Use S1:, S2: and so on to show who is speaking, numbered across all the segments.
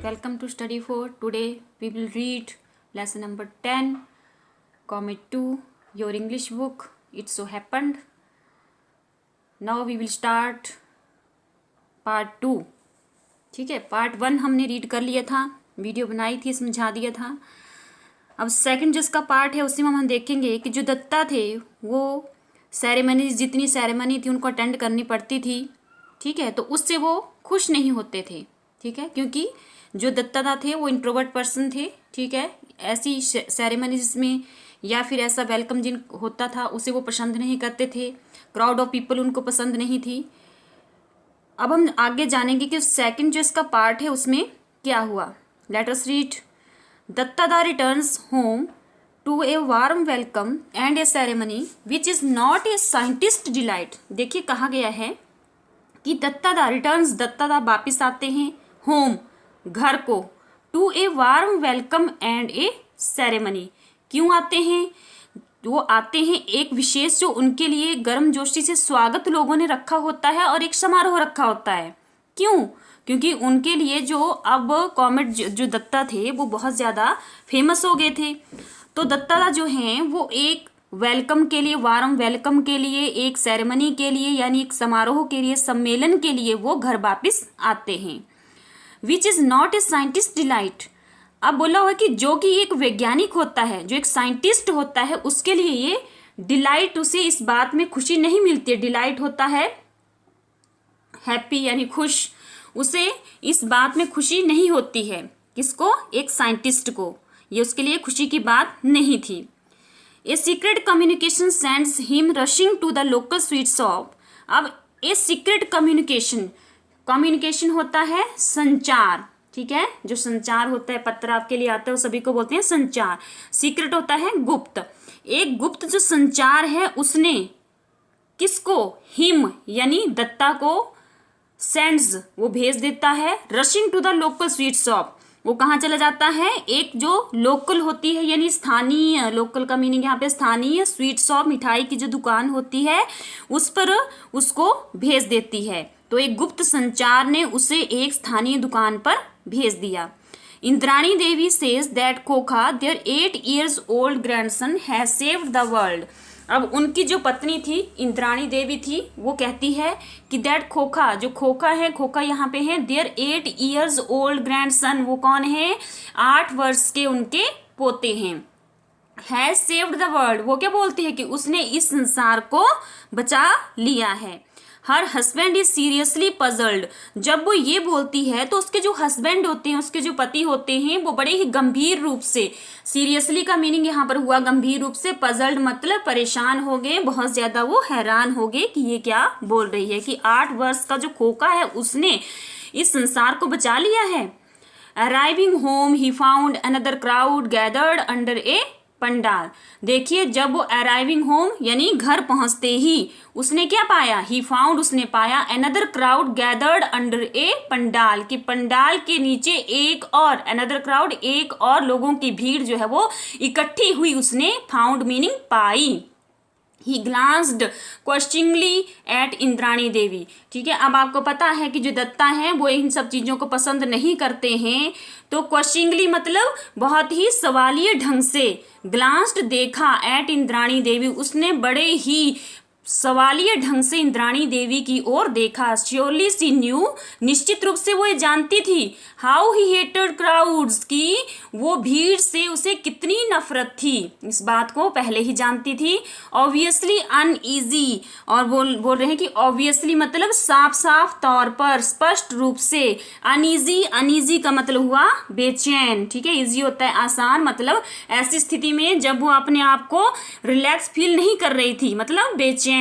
S1: Welcome to Study 4. Today we will read lesson number 10, Comet 2, your English book. It so happened. Now we will start part 2. ठीक है, part 1 हमने read कर लिया था, video बनाई थी, समझा दिया था. अब सेकंड जिसका पार्ट है उसी में हम देखेंगे कि जो दत्ता थे वो सेरेमनी, जितनी सेरेमनी थी उनको अटेंड करनी पड़ती थी. ठीक है, तो उससे वो खुश नहीं होते थे. ठीक है, क्योंकि जो दत्ता थे वो इंट्रोवर्ट पर्सन थे. ठीक है, ऐसी सेरेमनीज में या फिर ऐसा वेलकम जिन होता था उसे वो पसंद नहीं करते थे. क्राउड ऑफ पीपल उनको पसंद नहीं थी. अब हम आगे जानेंगे कि सेकंड जो इसका पार्ट है उसमें क्या हुआ. Let us read. Datta returns home to a warm welcome and a ceremony which is not a scientist delight. देखिए कहा गया है कि दत्ता रिटर्न्स, दत्ता वापिस आते हैं होम, घर को, to a warm welcome and a ceremony. क्यों आते हैं? वो आते हैं एक विशेष जो उनके लिए गर्मजोशी से स्वागत लोगों ने रखा होता है और एक समारोह रखा होता है. क्यों? क्योंकि उनके लिए जो अब कॉमेट जो दत्ता थे वो बहुत ज़्यादा फेमस हो गए थे. तो दत्ता जो हैं वो एक वेलकम के लिए, वार्म वेलकम के लिए, एक सेरेमनी के लिए यानी एक समारोह के लिए, सम्मेलन के लिए वो घर वापस आते हैं. विच is not a scientist delight. अब बोला हुआ कि जो कि एक वैज्ञानिक होता है, जो एक साइंटिस्ट होता है, उसके लिए ये डिलाइट, उसे इस बात में खुशी नहीं मिलती है. डिलाइट होता है हैप्पी यानी खुश, उसे इस बात में खुशी नहीं होती है. किसको? एक साइंटिस्ट को. ये उसके लिए खुशी की बात नहीं थी. A secret communication sends him rushing to the local sweet shop. अब ए सीक्रेट कम्युनिकेशन होता है संचार. ठीक है, जो संचार होता है, पत्र आपके लिए आता है, वो सभी को बोलते हैं संचार. सीक्रेट होता है गुप्त. एक गुप्त जो संचार है उसने किसको? हिम यानी दत्ता को, सेंड्स वो भेज देता है, rushing to the local sweet shop. वो कहाँ चला जाता है? एक जो लोकल होती है यानी स्थानीय, लोकल का मीनिंग यहाँ पे स्थानीय, स्वीट शॉप मिठाई की जो दुकान होती है उस पर उसको भेज देती है. तो एक गुप्त संचार ने उसे एक स्थानीय दुकान पर भेज दिया. Indrani Devi says that Khokha their 8 years old grandson has saved the world. अब उनकी जो पत्नी थी, इंद्राणी देवी थी, वो कहती है कि दैट खोखा, जो खोखा है, खोखा यहाँ पे है, देयर 8 years old grandson, वो कौन है? 8 वर्ष के उनके पोते हैं. हैज सेव्ड द वर्ल्ड, वो क्या बोलती है कि उसने इस संसार को बचा लिया है. Her husband is seriously puzzled. जब वो ये बोलती है तो उसके जो हस्बैंड होते हैं, उसके जो पति होते हैं, वो बड़े ही गंभीर रूप से, सीरियसली का मीनिंग यहाँ पर हुआ गंभीर रूप से, पजल्ड मतलब परेशान हो गए, बहुत ज़्यादा वो हैरान हो गए कि ये क्या बोल रही है कि 8 वर्ष का जो खोखा है उसने इस संसार को बचा लिया है. Arriving home he found another crowd gathered under a pandal. देखिए, जब वो अराइविंग होम यानी घर पहुंचते ही उसने क्या पाया? ही फाउंड, उसने पाया, another crowd gathered under a pandal, कि पंडाल के नीचे एक और, अनदर क्राउड, एक और लोगों की भीड़ जो है वो इकट्ठी हुई. उसने फाउंड मीनिंग पाई. ही ग्लांस्ड क्वेश्चनिंगली एट इंद्राणी देवी. ठीक है, अब आपको पता है कि जो दत्ता हैं वो इन सब चीज़ों को पसंद नहीं करते हैं. तो क्वेश्चनिंगली मतलब बहुत ही सवालिया ढंग से, ग्लांस्ड देखा, एट इंद्राणी देवी, उसने बड़े ही सवालिया ढंग से इंद्राणी देवी की ओर देखा. श्योरली सी न्यू, निश्चित रूप से वो ये जानती थी, हाउ ही हेटेड क्राउड्स, की वो भीड़ से उसे कितनी नफरत थी, इस बात को पहले ही जानती थी. ऑब्वियसली अनईजी, और बोल रहे हैं कि ऑब्वियसली मतलब साफ साफ तौर पर, स्पष्ट रूप से. अनईजी, अनईजी का मतलब हुआ बेचैन. ठीक है, ईजी होता है आसान, मतलब ऐसी स्थिति में जब वो अपने आप को रिलैक्स फील नहीं कर रही थी, मतलब बेचैन.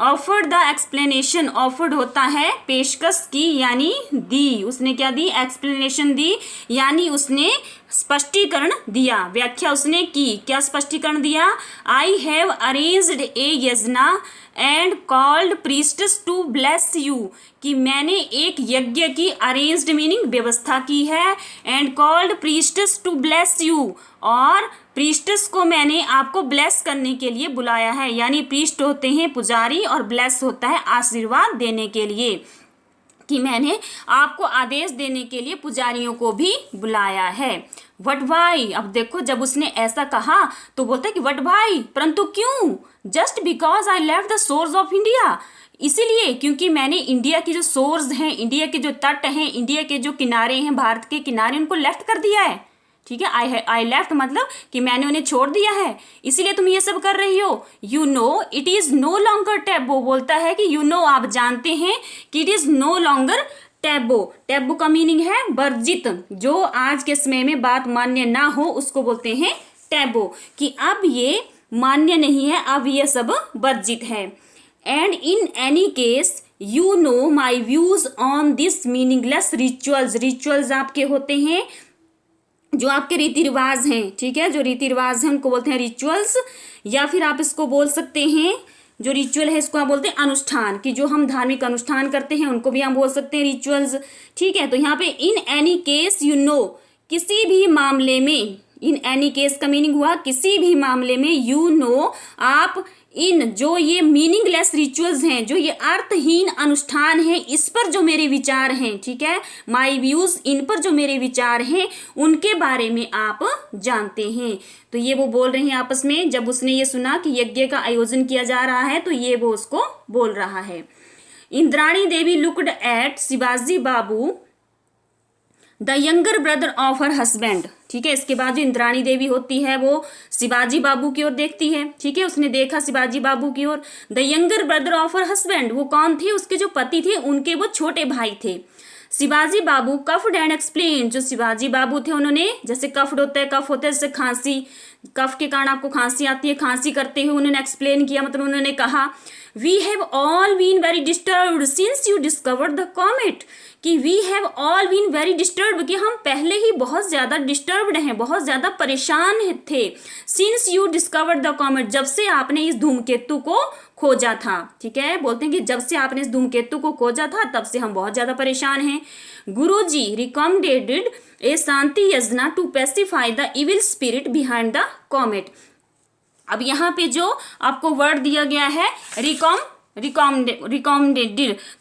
S1: ऑफर्ड द एक्सप्लेनेशन, ऑफर्ड होता है पेशकश की यानी दी. उसने क्या दी? एक्सप्लेनेशन दी, यानी उसने स्पष्टीकरण दिया, व्याख्या उसने की. क्या स्पष्टीकरण दिया? I have arranged a yajna and called priestess to bless you, कि मैंने एक यज्ञ की, अरेंज्ड मीनिंग व्यवस्था की है, and called priestess to bless you, और प्रीस्टेस को मैंने आपको ब्लेस करने के लिए बुलाया है. यानी प्रीस्ट होते हैं पुजारी और ब्लेस होता है आशीर्वाद देने के लिए. कि मैंने आपको आदेश देने के लिए पुजारियों को भी बुलाया है। वट भाई, अब देखो जब उसने ऐसा कहा तो बोलते कि वट भाई, परंतु क्यों? Just because I left the source of India, इसीलिए क्योंकि मैंने इंडिया की जो सोर्स हैं, इंडिया के जो तट हैं, इंडिया के जो किनारे हैं, भारत के किनारे, उनको लेफ्ट कर दिया है। ठीक है, आई लेफ्ट मतलब कि मैंने उन्हें छोड़ दिया है, इसीलिए तुम ये सब कर रही हो। You know it is no longer taboo, बोलता है कि यू नो, आप जानते हैं कि it is no longer taboo. Taboo का मीनिंग है वर्जित, जो आज के समय में बात मान्य ना हो उसको बोलते हैं टैबू, कि अब ये मान्य नहीं है, अब ये सब वर्जित है। And in any case you know my views on this meaningless rituals. Rituals आपके होते हैं जो आपके रीति रिवाज हैं, ठीक है, जो रीति रिवाज हैं उनको बोलते हैं रिचुअल्स, या फिर आप इसको बोल सकते हैं, जो रिचुअल है इसको आप बोलते हैं अनुष्ठान, कि जो हम धार्मिक अनुष्ठान करते हैं उनको भी हम बोल सकते हैं रिचुअल्स। ठीक है, तो यहाँ पे in any case you know, किसी भी मामले में, इन एनी केस का मीनिंग हुआ किसी भी मामले में, यू नो आप इन जो ये मीनिंगलेस रिचुअल्स हैं, जो ये अर्थहीन अनुष्ठान हैं, इस पर जो मेरे विचार हैं, ठीक है, माई व्यूज, इन पर जो मेरे विचार हैं उनके बारे में आप जानते हैं। तो ये वो बोल रहे हैं आपस में, जब उसने ये सुना कि यज्ञ का आयोजन किया जा रहा है तो ये वो उसको बोल रहा है। Indrani Devi looked at Shivaji Babu the younger brother of her husband. ठीक है, इसके बाद जो इंद्राणी देवी होती है वो शिवाजी बाबू की ओर देखती है। ठीक है, उसने देखा शिवाजी बाबू की ओर। The younger brother of her husband, वो कौन थे? उसके जो पति थे उनके वो छोटे भाई थे। शिवाजी बाबू कफ्ड एंड एक्सप्लेन, जो शिवाजी बाबू थे उन्होंने, जैसे कफ्ड होता है, कफ होता है जैसे खांसी, कफ के कारण आपको खांसी आती है, खांसी करते हुए उन्होंने एक्सप्लेन किया, मतलब उन्होंने कहा we have all been very disturbed since you discovered the comet, कि we have all been very disturbed, कि हम पहले ही बहुत ज़्यादा डिस्टर्ब्ड हैं, बहुत ज़्यादा परेशान थे। Since you discovered the comet, जब से आपने इस धूमकेतु को खोजा था। ठीक है, बोलते हैं कि जब से आपने इस धूमकेतु को खोजा था तब से हम बहुत ज़्यादा परेशान हैं। गुरुजी recommended a shanti yagna to pacify the evil spirit behind the comet. अब यहाँ पे जो आपको वर्ड दिया गया है रिकमेंडेड,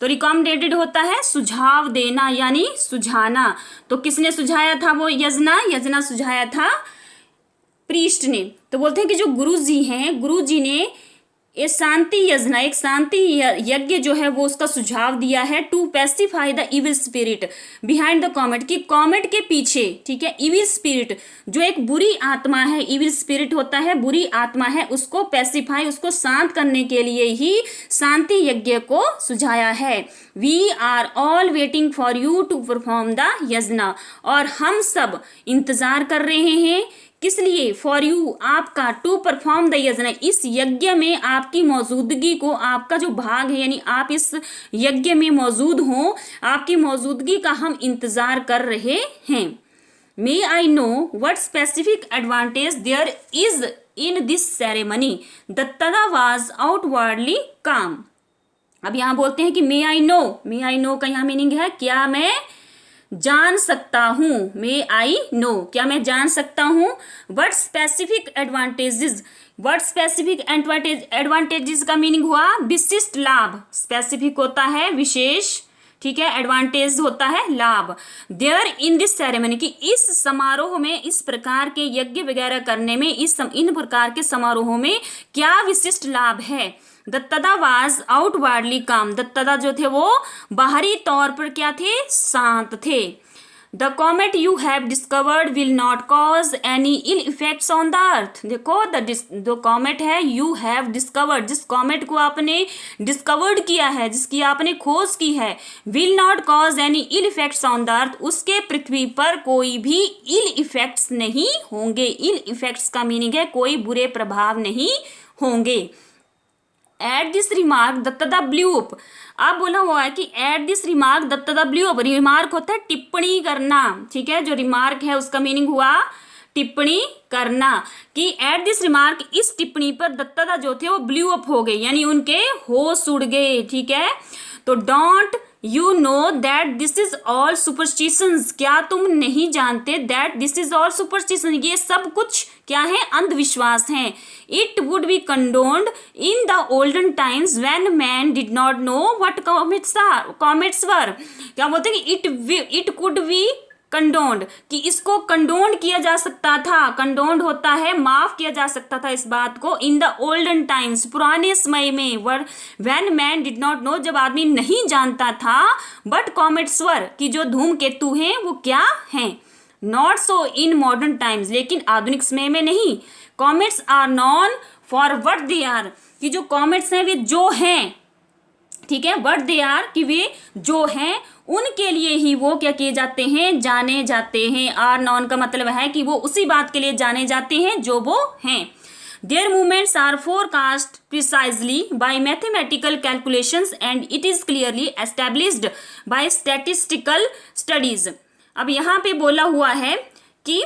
S1: तो रिकमेंडेड होता है सुझाव देना यानी सुझाना। तो किसने सुझाया था? वो यजना सुझाया था प्रीस्ट ने। तो बोलते हैं कि जो गुरुजी हैं, गुरुजी ने एक शांति यज्ञ, एक शांति यज्ञ जो है वो उसका सुझाव दिया है to pacify the evil spirit behind the comet, कि कॉमेट के पीछे, ठीक है, इविल स्पिरिट जो एक बुरी आत्मा है, इविल स्पिरिट होता है बुरी आत्मा है, उसको पैसिफाई, उसको शांत करने के लिए ही शांति यज्ञ को सुझाया है। We are all waiting for you to perform the yagna, और हम सब इंतजार कर रहे हैं किस लिए? फॉर यू, आपका, टू परफॉर्म द यज्ञ, इस यज्ञ में आपकी मौजूदगी को, आपका जो भाग है यानी आप इस यज्ञ में मौजूद हो, आपकी मौजूदगी का हम इंतजार कर रहे हैं। May I know what specific advantage there is in this ceremony, Dattada was outwardly calm. अब यहाँ बोलते हैं कि मे आई नो का यहाँ मीनिंग है क्या मैं जान सकता हूँ, मे आई नो, क्या मैं जान सकता हूँ। What specific advantages, what specific advantages का मीनिंग हुआ विशिष्ट लाभ। स्पेसिफिक होता है विशेष, ठीक है, एडवांटेज होता है लाभ। देयर इन दिस सेरेमनी, कि इस समारोह में, इस प्रकार के यज्ञ वगैरह करने में, इन प्रकार के समारोहों में क्या विशिष्ट लाभ है। दत्तदा वाज आउटवर्डली काम, दत्तदा जो थे वो बाहरी तौर पर क्या थे? शांत थे। The comet you have discovered will not cause any ill effects on the earth. देखो द कॉमेट है यू हैव डिस्कवर्ड, जिस कॉमेट को आपने डिस्कवर्ड किया है, जिसकी आपने खोज की है, will not cause any ill effects on the earth, उसके पृथ्वी पर कोई भी इल इफेक्ट्स नहीं होंगे। इल इफेक्ट्स का मीनिंग है कोई बुरे प्रभाव नहीं होंगे। At this remark Dattada blew up, अब बोला हुआ है कि at this remark Dattada blew up, remark होता है टिप्पणी करना, ठीक है, जो रिमार्क है उसका मीनिंग हुआ टिप्पणी करना, कि एट दिस रिमार्क, इस टिप्पणी पर दत्तदा जो थे वो ब्लू अप हो गए, यानी उनके होश उड़ गए। ठीक है, तो don't you know that this is all superstitions, क्या तुम नहीं जानते that this is all superstition, ये सब कुछ क्या है, अंधविश्वास हैं. It would be condoned in the olden times when man did not know what comets were. क्या बोलते हैं कि इट कुड बी कंडोन्ड, कि इसको कंडोन्ड किया जा सकता था. कंडोन्ड होता है माफ किया जा सकता था इस बात को. इन द ओल्डन टाइम्स, पुराने समय में, were when man did not know, जब आदमी नहीं जानता था, बट कॉमेट्स वर, कि जो धूमकेतु हैं वो क्या हैं. Not so in modern times, लेकिन आधुनिक समय में नहीं. Comets are known for what they are, कि जो कॉमेट्स हैं वे जो हैं, ठीक है, व्हाट दे आर, कि वे जो हैं उनके लिए ही वो क्या किए जाते हैं, जाने जाते हैं. आर नॉन का मतलब है कि वो उसी बात के लिए जाने जाते हैं जो वो हैं. Their movements are forecast precisely by mathematical calculations and it is clearly established by statistical studies. अब यहाँ पे बोला हुआ है कि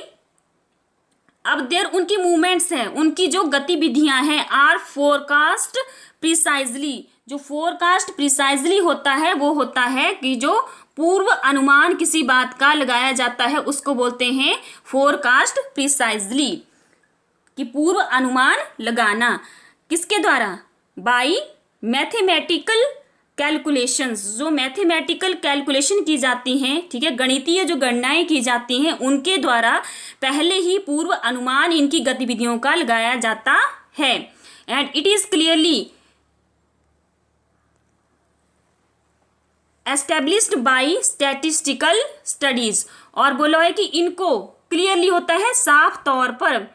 S1: अब देयर उनकी मूवमेंट्स हैं, उनकी जो गतिविधियां हैं, आर फोरकास्ट प्रिसाइजली. जो फोरकास्ट प्रिसाइजली होता है वो होता है कि जो पूर्व अनुमान किसी बात का लगाया जाता है उसको बोलते हैं फोरकास्ट प्रिसाइजली, कि पूर्व अनुमान लगाना. किसके द्वारा, बाय मैथमेटिकल कैलकुलेशंस, जो मैथमेटिकल कैलकुलेशन की जाती हैं, ठीक है, गणितीय जो गणनाएं की जाती हैं उनके द्वारा पहले ही पूर्व अनुमान इनकी गतिविधियों का लगाया जाता है. And it is clearly established by statistical studies. और बोला है कि इनको क्लियरली होता है साफ तौर पर,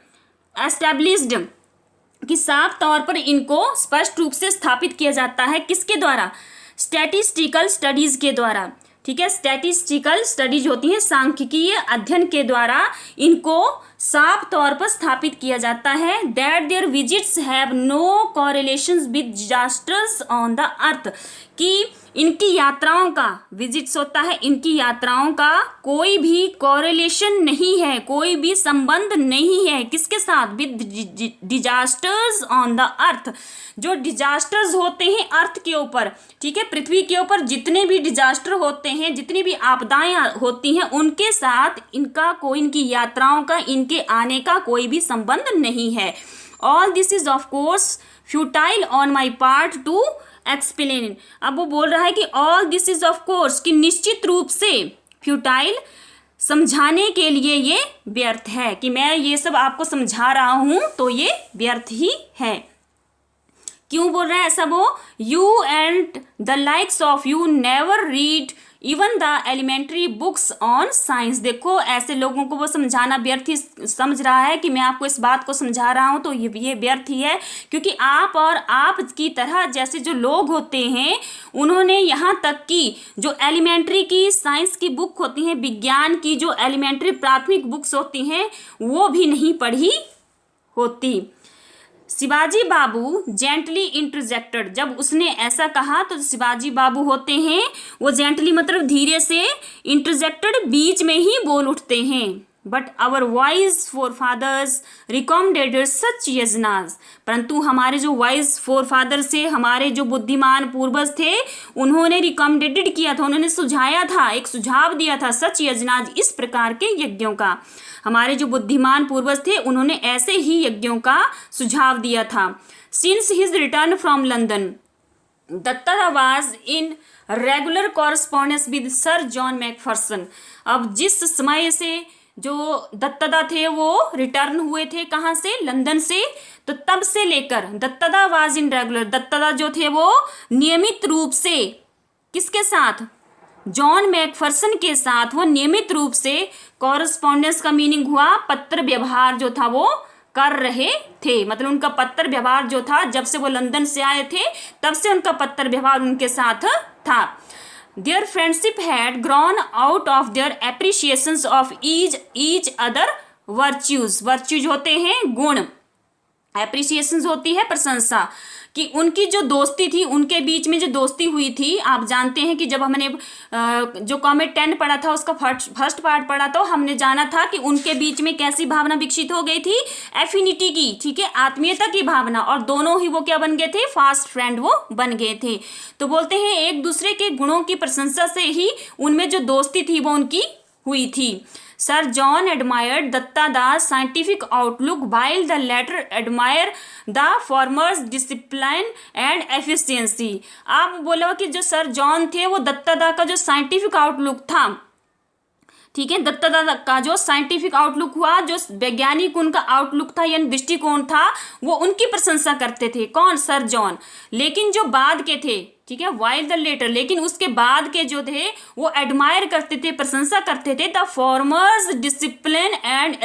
S1: एस्टेब्लिश्ड कि साफ तौर पर इनको स्पष्ट रूप से स्थापित किया जाता है. किसके द्वारा, स्टैटिस्टिकल स्टडीज के द्वारा. ठीक है, स्टैटिस्टिकल स्टडीज होती हैं सांख्यिकीय अध्ययन के द्वारा इनको साफ तौर पर स्थापित किया जाता है. That their visits have no correlations with disasters on the earth, कि इनकी यात्राओं का, विजिट्स होता है, इनकी यात्राओं का कोई भी कॉरिलेशन नहीं है, कोई भी संबंध नहीं है. किसके साथ, विद डिजास्टर्स ऑन द अर्थ, जो डिजास्टर्स होते हैं अर्थ के ऊपर, ठीक है, पृथ्वी के ऊपर जितने भी डिजास्टर होते हैं, जितनी भी आपदाएं होती हैं, उनके साथ इनका कोई, इनकी यात्राओं का, इनके आने का कोई भी संबंध नहीं है. All this is of course futile on my part two explain. अब वो बोल रहा है कि all this is of course, कि निश्चित रूप से, फ्यूटाइल, समझाने के लिए ये व्यर्थ है, कि मैं ये सब आपको समझा रहा हूं तो ये व्यर्थ ही है. क्यों बोल रहा है ऐसा वो, you and the likes of you never read even the elementary books on science. देखो ऐसे लोगों को वो समझाना व्यर्थ ही समझ रहा है कि मैं आपको इस बात को समझा रहा हूँ तो ये व्यर्थ ही है, क्योंकि आप और आप की तरह जैसे जो लोग होते हैं उन्होंने यहाँ तक कि जो एलिमेंट्री की साइंस की बुक होती हैं, विज्ञान की जो एलिमेंट्री प्राथमिक बुक्स होती हैं वो भी नहीं पढ़ी होती. शिवाजी बाबू जेंटली इंटरजेक्टेड. जब उसने ऐसा कहा तो शिवाजी बाबू होते हैं वो जेंटली मतलब धीरे से, इंटरजेक्टेड बीच में ही बोल उठते हैं. But our wise forefathers recommended such yajnas. परंतु हमारे जो वाइज फोर फादर्स थे, हमारे जो बुद्धिमान पूर्वज थे, उन्होंने रिकमेंडेड किया था, उन्होंने सुझाया था, एक सुझाव दिया था, सच यजनाज, इस प्रकार के यज्ञों का. हमारे जो बुद्धिमान पूर्वज थे उन्होंने ऐसे ही यज्ञों का सुझाव दिया था. Since his return from London Dattada was in regular correspondence with Sir John Macpherson. अब जिस समय से जो दत्तादा थे वो रिटर्न हुए थे कहाँ से, लंदन से, तो तब से लेकर दत्तादा वाज इन रेगुलर, दत्तादा जो थे वो नियमित रूप से किसके साथ, जॉन मैकफर्सन के साथ वो नियमित रूप से, कॉरस्पॉन्डेंस का मीनिंग हुआ पत्र व्यवहार जो था वो कर रहे थे. मतलब उनका पत्र व्यवहार जो था, जब से वो लंदन से आए थे तब से उनका पत्र व्यवहार उनके साथ था. Their friendship had grown out of their appreciations of each other virtues. Virtues होते हैं गुण. एप्रिसिएशन होती है प्रशंसा, कि उनकी जो दोस्ती थी, उनके बीच में जो दोस्ती हुई थी। आप जानते हैं कि जब हमने जो कॉमेट 10 पढ़ा था उसका फर्स्ट पार्ट पढ़ा तो हमने जाना था कि उनके बीच में कैसी भावना विकसित हो गई थी, एफिनिटी की, ठीक है, आत्मीयता की भावना, और दोनों ही वो क्या बन गए थे, फास्ट फ्रेंड वो बन गए थे। तो बोलते हैं एक दूसरे के गुणों की प्रशंसा से ही उनमें जो दोस्ती थी वो उनकी हुई थी। Sir John admired Dattada's scientific outlook while the latter admired the former's discipline and efficiency। आप बोला कि जो सर जॉन थे वो दत्तादा का जो साइंटिफिक आउटलुक था, ठीक है, दत्तादा का जो साइंटिफिक आउटलुक हुआ, जो वैज्ञानिक उनका आउटलुक था यानी दृष्टिकोण था, वो उनकी प्रशंसा करते थे। कौन? Sir John. लेकिन जो बाद के थे, ठीक है, वाइल द लेटर, लेकिन उसके बाद के जो थे वो एडमायर करते थे, प्रशंसा करते थे the formers discipline and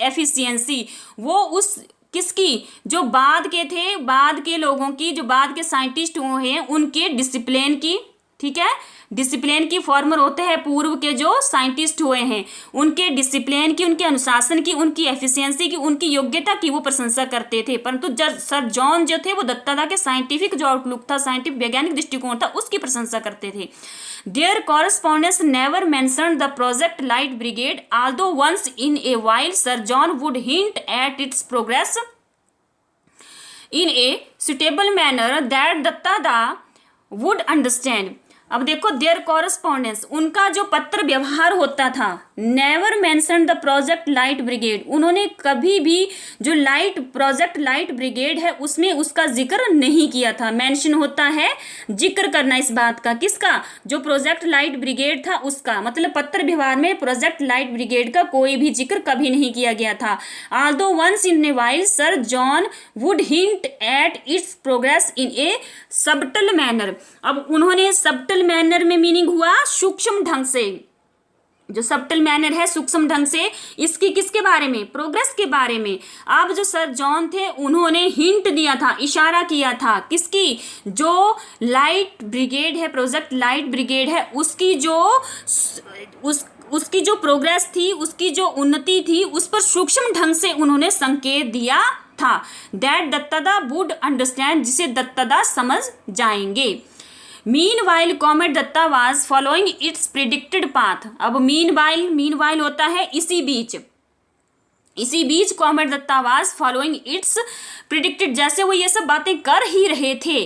S1: efficiency. वो उस किसकी? जो बाद के थे, बाद के लोगों की, जो बाद के साइंटिस्ट हुए हैं उनके डिसिप्लिन की, ठीक है, डिसिप्लिन की फॉर्मर होते हैं पूर्व के जो साइंटिस्ट हुए हैं, उनके डिसिप्लिन की, उनके अनुशासन की, उनकी एफिशिएंसी की, उनकी योग्यता की वो प्रशंसा करते थे। परंतु जब सर जॉन जो थे वो दत्तादा के साइंटिफिक जो आउटलुक था, साइंटिफिक वैज्ञानिक दृष्टिकोण था, उसकी प्रशंसा करते थे। Their correspondence never mentioned the Project Light Brigade, although once in a while Sir John would hint at its progress in a suitable manner that Dattada would understand। अब देखो, देयर कॉरेस्पॉन्डेंस, उनका जो पत्र व्यवहार होता था, never mention the project light brigade, उन्होंने कभी भी जो प्रोजेक्ट लाइट ब्रिगेड है उसमें उसका जिक्र नहीं किया था। मेंशन होता है जिक्र करना इस बात का, किसका? जो प्रोजेक्ट लाइट ब्रिगेड था उसका, मतलब पत्र व्यवहार में प्रोजेक्ट लाइट ब्रिगेड का कोई भी जिक्र कभी नहीं किया गया था। Although once in a while sir John would hint at its progress in a subtle manner. अब उन्होंने सबटल मैनर में मीनिंग हुआ सूक्ष्म ढंग से, जो सबटल मैनर है सूक्ष्म ढंग से, इसकी किसके बारे में? प्रोग्रेस के बारे में। अब जो सर जॉन थे उन्होंने हिंट दिया था, इशारा किया था, किसकी? जो लाइट ब्रिगेड है, प्रोजेक्ट लाइट ब्रिगेड है, उसकी जो उसकी जो प्रोग्रेस थी, उसकी जो उन्नति थी, उस पर सूक्ष्म ढंग से उन्होंने संकेत दिया था। दैट दत्तादा वुड अंडरस्टैंड, जिसे दत्तादा समझ जाएंगे। Meanwhile comet Datta was following its predicted path. अब मीनवाइल होता है इसी बीच comet Datta was following its predicted, जैसे वो ये सब बातें कर ही रहे थे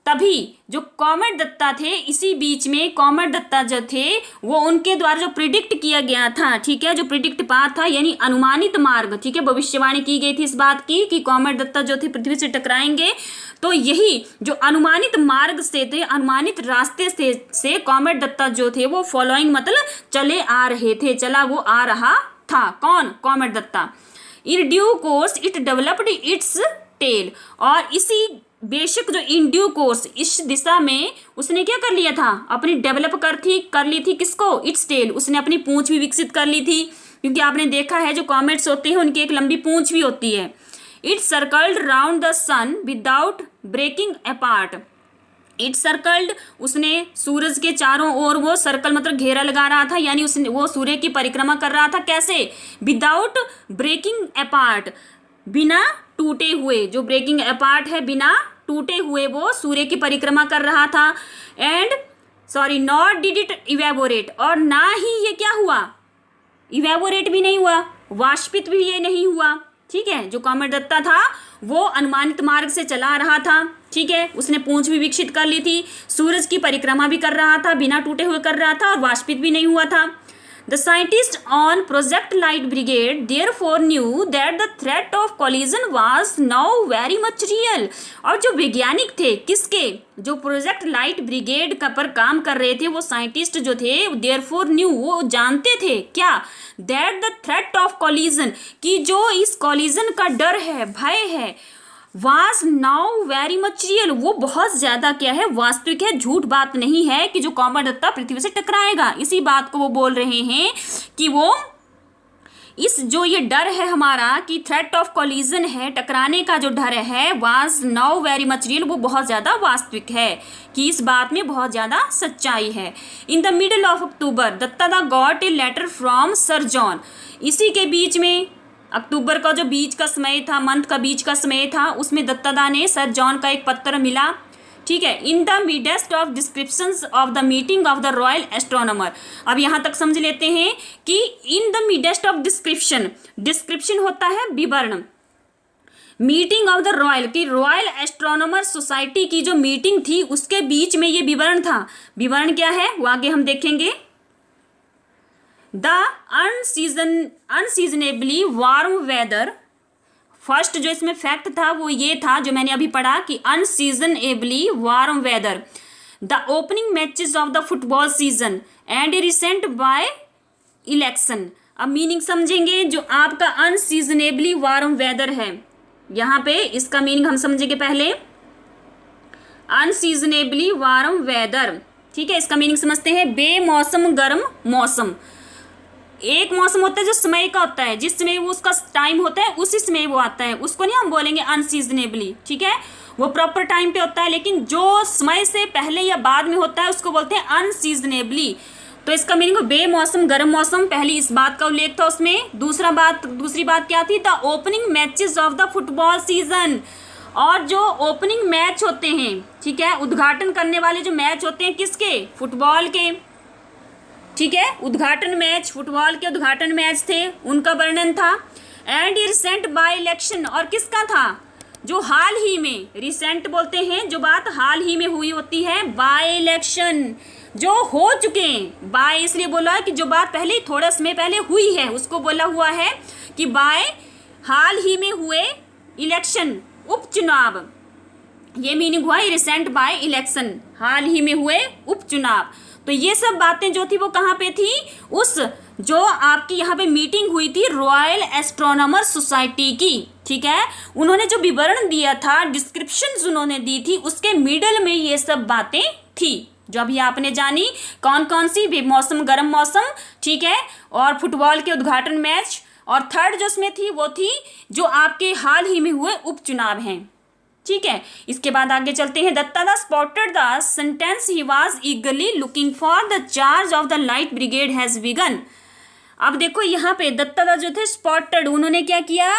S1: तभी जो कॉमेट दत्ता थे, इसी बीच में कॉमेट दत्ता जो थे वो उनके द्वारा जो प्रिडिक्ट किया गया था, ठीक है, जो प्रिडिक्ट पाथ था यानी अनुमानित मार्ग, ठीक है, भविष्यवाणी की गई थी इस बात की कि कॉमेट दत्ता जो थे पृथ्वी से टकराएंगे। तो यही जो अनुमानित मार्ग से थे, अनुमानित रास्ते से कॉमेट दत्ता जो थे वो फॉलोइंग मतलब चले आ रहे थे, चला वो आ रहा था। कौन? Comet Datta. In due course it developed its tail, और इसी बेशक जो इन ड्यू कोर्स इस दिशा में उसने क्या कर लिया था? अपनी डेवलप कर ली थी किसको? इट्स टेल, उसने अपनी पूंछ भी विकसित कर ली थी, क्योंकि आपने देखा है जो कॉमेट्स होते हैं उनकी एक लंबी पूंछ भी होती है। It circled round the sun without breaking apart. It circled, उसने सूरज के चारों ओर वो सर्कल मतलब घेरा लगा रहा था, यानी उसने वो सूर्य की परिक्रमा कर रहा था। कैसे? विदाउट ब्रेकिंग अपार्ट, बिना टूटे हुए। जो ब्रेकिंग अपार्ट है, बिना टूटे हुए वो सूर्य की परिक्रमा कर रहा था। नॉट डिड इट इवेपोरेट, और ना ही ये क्या हुआ? इवेपोरेट भी नहीं हुआ, वाष्पित भी ये नहीं हुआ, ठीक है। जो कॉमेट दत्ता था वो अनुमानित मार्ग से चला रहा था, ठीक है, उसने पूंछ भी विकसित कर ली थी, सूरज की परिक्रमा भी कर रहा था, बिना टूटे हुए कर रहा था, और वाष्पित भी नहीं हुआ था। The scientists on Project Light Brigade therefore knew that the threat of collision was now very much real। और जो वैज्ञानिक थे किसके? जो प्रोजेक्ट लाइट ब्रिगेड का पर काम कर रहे थे वो साइंटिस्ट जो थे, therefore knew, वो जानते थे क्या? That the threat of collision, कि जो इस collision का डर है, भय है, was now very much real, वो बहुत ज्यादा क्या है? वास्तविक है, झूठ बात नहीं है कि जो कॉमेट दत्ता पृथ्वी से टकराएगा। इसी बात को वो बोल रहे हैं कि वो इस जो ये डर है हमारा कि थ्रेट ऑफ कॉलिजन है, टकराने का जो डर है, was now very much real, वो बहुत ज्यादा वास्तविक है, कि इस बात में बहुत ज्यादा सच्चाई है। In the middle of October Dattada got a letter from Sir John, इसी के बीच में अक्टूबर का जो बीच का समय था, मंथ का बीच का समय था, उसमें दत्तादा ने सर जॉन का एक पत्र मिला, ठीक है। In the midst of descriptions of the meeting of the royal astronomer. अब यहाँ तक समझ लेते हैं कि in the midst of description, description होता है विवरण, मीटिंग ऑफ द रॉयल की रॉयल एस्ट्रोनॉमर सोसाइटी की जो मीटिंग थी उसके बीच में ये विवरण था। विवरण क्या है वो आगे हम देखेंगे। द अनसीजनेबली वार्म वेदर, फर्स्ट जो इसमें फैक्ट था वो ये था जो मैंने अभी पढ़ा कि unseasonably warm weather, the opening matches of the football season and recent by election. अब मीनिंग समझेंगे। जो आपका अनसीजनेबली वार्म वेदर है, यहाँ पे इसका मीनिंग हम समझेंगे पहले। अनसीजनेबली वार्म वेदर, ठीक है, इसका मीनिंग समझते हैं। बेमौसम गर्म मौसम। एक मौसम होता है जो समय का होता है, जिस समय वो उसका टाइम होता है उसी समय वो आता है, उसको नहीं हम बोलेंगे अनसीजनेबली, ठीक है, वो प्रॉपर टाइम पे होता है। लेकिन जो समय से पहले या बाद में होता है उसको बोलते हैं अनसीजनेबली। तो इसका मीनिंग बेमौसम गर्म मौसम, पहली इस बात का उल्लेख था उसमें। दूसरी बात क्या थी? The opening matches of the football season, और जो ओपनिंग मैच होते हैं, ठीक है, उद्घाटन करने वाले जो मैच होते हैं किसके? फुटबॉल के, ठीक है, उद्घाटन मैच, फुटबॉल के उद्घाटन मैच थे, उनका वर्णन था। एंड रिसेंट बाय इलेक्शन, और किसका था? जो हाल ही में, रिसेंट बोलते हैं जो बात हाल ही में हुई होती है, बाय इलेक्शन जो हो चुके हैं। बाय इसलिए बोला है कि जो बात पहले थोड़ा समय पहले हुई है उसको बोला हुआ है कि बाय हाल ही में हुए इलेक्शन, उपचुनाव, ये मीनिंग हुआ रिसेंट बाय इलेक्शन, हाल ही में हुए उपचुनाव। तो ये सब बातें जो थी वो कहाँ पे थी? उस जो आपकी यहाँ पे मीटिंग हुई थी रॉयल एस्ट्रोनॉमर सोसाइटी की, ठीक है, उन्होंने जो विवरण दिया था, डिस्क्रिप्शन उन्होंने दी थी, उसके मिडल में ये सब बातें थी जो अभी आपने जानी। कौन कौन सी? बेमौसम गर्म मौसम, ठीक है, और फुटबॉल के उद्घाटन मैच, और थर्ड जो उसमें थी वो थी जो आपके हाल ही में हुए उपचुनाव हैं, ठीक है। इसके बाद आगे चलते हैं। Dattada spotted the sentence he was eagerly looking for the charge of the light brigade has begun. अब देखो यहाँ पे दत्तादा जो थे स्पॉटेड, उन्होंने क्या किया?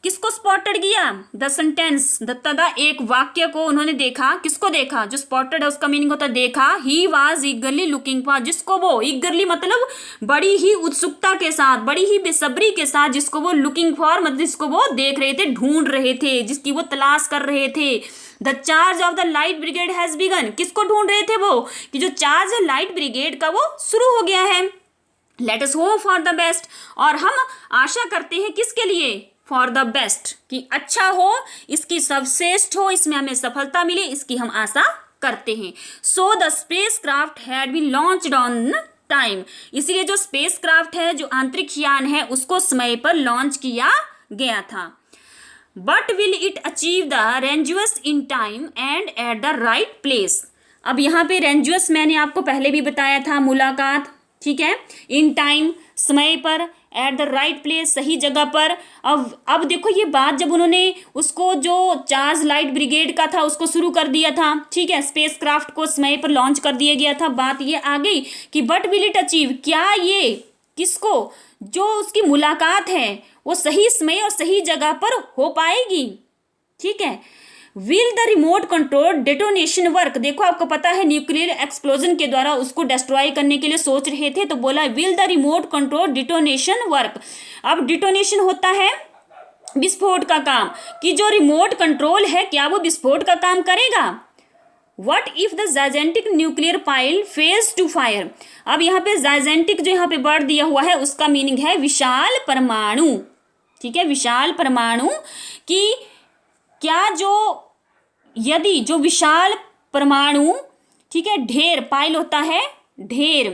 S1: किसको स्पॉटेड किया? द सेंटेंस, दत्तादा एक वाक्य को उन्होंने देखा। किसको देखा? जो स्पॉटेड है उसका मीनिंग होता है देखा। ही वाज ईगरली लुकिंग फॉर, जिसको वो ईगरली मतलब बड़ी ही उत्सुकता के साथ, बड़ी ही बेसब्री के साथ, जिसको वो लुकिंग फॉर मतलब जिसको वो देख रहे थे, ढूंढ रहे थे, जिसकी वो तलाश कर रहे थे। The charge of the light brigade has begin, किसको ढूंढ रहे थे वो? कि जो चार्ज है लाइट ब्रिगेड का वो शुरू हो गया है। Let us hope for the best, और हम आशा करते हैं किसके लिए? फॉर द बेस्ट, कि अच्छा हो, इसकी सर्वश्रेष्ठ हो, इसमें हमें सफलता मिले, इसकी हम आशा करते हैं। So the space craft had been launched on time, इसलिए जो स्पेस क्राफ्ट है, जो अंतरिक्ष यान है, उसको समय पर लॉन्च किया गया था। But will it achieve the rendezvous in time and at the right place. अब यहाँ पे रेंजुअस मैंने आपको पहले भी बताया था, मुलाकात, ठीक है, इन टाइम समय पर, एट द राइट प्लेस सही जगह पर। अब देखो ये बात, जब उन्होंने उसको जो चार्ज लाइट ब्रिगेड का था उसको शुरू कर दिया था, ठीक है, स्पेस क्राफ्ट को समय पर लॉन्च कर दिया गया था, बात ये आ गई कि बट विल इट अचीव, क्या ये किसको, जो उसकी मुलाकात है वो सही समय और सही जगह पर हो पाएगी, ठीक है। Will the remote control detonation work, देखो आपको पता है न्यूक्लियर एक्सप्लोजन के द्वारा उसको डिस्ट्रॉय करने के लिए सोच रहे थे, तो बोला will the remote control detonation work. अब डिटोनेशन होता है विस्फोट का काम, कि जो रिमोट कंट्रोल है क्या वो विस्फोट का काम करेगा? What if the gigantic nuclear pile fails to fire. अब यहाँ पे जाइजेंटिक जो यहाँ पे वर्ड दिया हुआ है उसका मीनिंग है विशाल परमाणु, ठीक है, विशाल परमाणु, कि क्या जो यदि जो विशाल परमाणु, ठीक है, ढेर, पाइल होता है ढेर,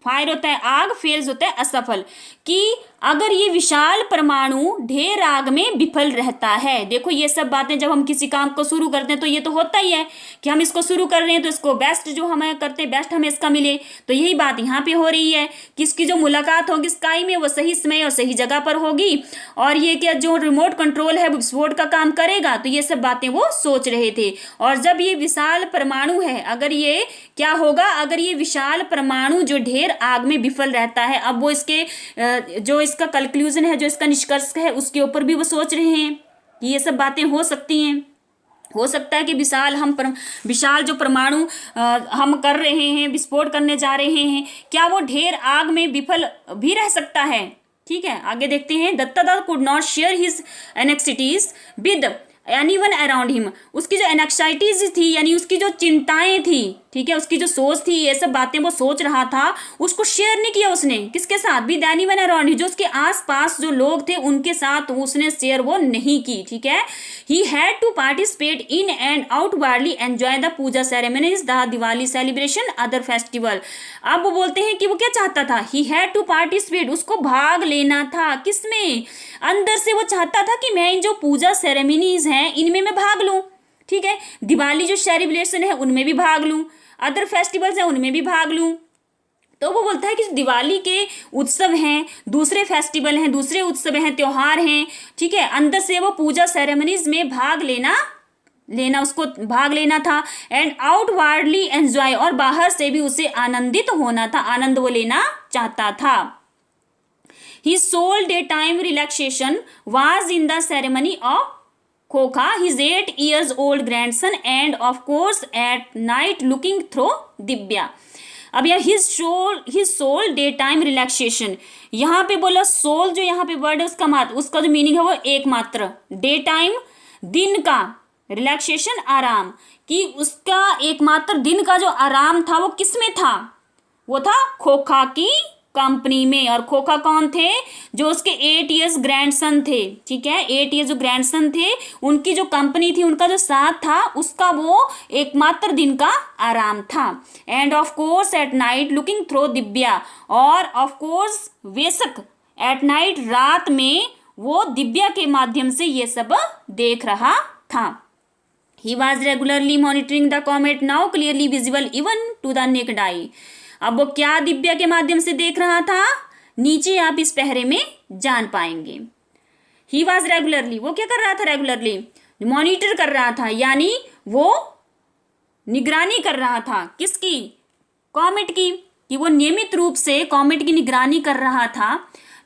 S1: फायर होता है आग, फेल्स होता है असफल, कि अगर ये विशाल परमाणु ढेर आग में विफल रहता है। देखो ये सब बातें जब हम किसी काम को शुरू करते हैं तो ये तो होता ही है कि हम इसको शुरू कर रहे हैं तो इसको बेस्ट जो हमें करते हैं बेस्ट हमें इसका मिले। तो यही बात यहाँ पे हो रही है कि इसकी जो मुलाकात होगी स्काई में वो सही समय और सही जगह पर होगी, और ये क्या जो रिमोट कंट्रोल है वो विस्फोट का काम करेगा। तो ये सब बातें वो सोच रहे थे। और जब ये विशाल परमाणु है, अगर ये क्या होगा, अगर ये विशाल परमाणु जो ढेर आग में विफल रहता है, अब वो इसके जो इसका कंक्लूजन है, जो इसका निष्कर्ष है, उसके ऊपर भी वो सोच रहे हैं कि ये सब बातें हो सकती हैं। हो सकता है कि विशाल जो परमाणु हम कर रहे हैं, विस्फोट करने जा रहे हैं, क्या वो ढेर आग में विफल भी रह सकता है। ठीक है, आगे देखते हैं। Dattada could not share his anxieties with anyone around him. उसकी जो एनेक्साइटीज थी, यानी उसकी जो चिंताएं थी, ठीक है, उसकी जो सोच थी, ये सब बातें वो सोच रहा था, उसको शेयर नहीं किया उसने। किसके साथ? विद एनीवन अराउंड, जो उसके आसपास जो लोग थे उनके साथ उसने शेयर वो नहीं की। ठीक है, he had to participate in and outwardly enjoy the puja ceremonies, the Diwali celebration, other festival. अब वो बोलते हैं कि वो क्या चाहता था? ही हैड टू पार्टिसिपेट, उसको भाग लेना था। किसमें? अंदर से वो चाहता था कि मैं इन जो पूजा सेरेमनीज हैं इनमें मैं भाग लूं। ठीक है, दिवाली जो सेलिब्रेशन है उनमें भी भाग लूं, अदर फेस्टिवल्स हैं उनमें भी भाग लूं। तो वो बोलता है कि दिवाली के उत्सव हैं, दूसरे फेस्टिवल हैं, दूसरे उत्सव हैं, त्योहार हैं, ठीक है, अंदर से वो पूजा सेरेमनीज में भाग लेना उसको भाग लेना था। एंड आउटवर्डली एंजॉय, और बाहर से भी उसे आनंदित होना था, आनंद वो लेना चाहता था। His sole daytime relaxation was in the ceremony of खोखा, his 8 years old grandson, and of course at night looking through Divya. अब यह his soul daytime relaxation, यहाँ पे बोला soul, जो यहाँ पे वर्ड है उसका जो मीनिंग है वो एकमात्र, डे टाइम दिन का, रिलैक्सेशन आराम, कि उसका एकमात्र दिन का जो आराम था वो किस में था? वो था खोखा की कंपनी में। और खोखा कौन थे? जो उसके 8 इयर्स ग्रैंडसन थे। ठीक है, 8 इयर्स जो ग्रैंडसन थे, उनकी जो कंपनी थी, उनका जो साथ था, उसका वो एकमात्र दिन का आराम था। End of course at night looking through Divya, और ऑफ कोर्स बेशक एट नाइट, रात में वो दिव्या के माध्यम से ये सब देख रहा था। He was regularly monitoring the comet, now clearly visible even to the naked eye. अब वो क्या दिव्या के माध्यम से देख रहा था? नीचे आप इस पहरे में जान पाएंगे। ही वॉज रेगुलरली, वो क्या कर रहा था? रेगुलरली मॉनिटर कर रहा था, यानी वो निगरानी कर रहा था। किसकी? कॉमेट की, कि वो नियमित रूप से कॉमेट की निगरानी कर रहा था।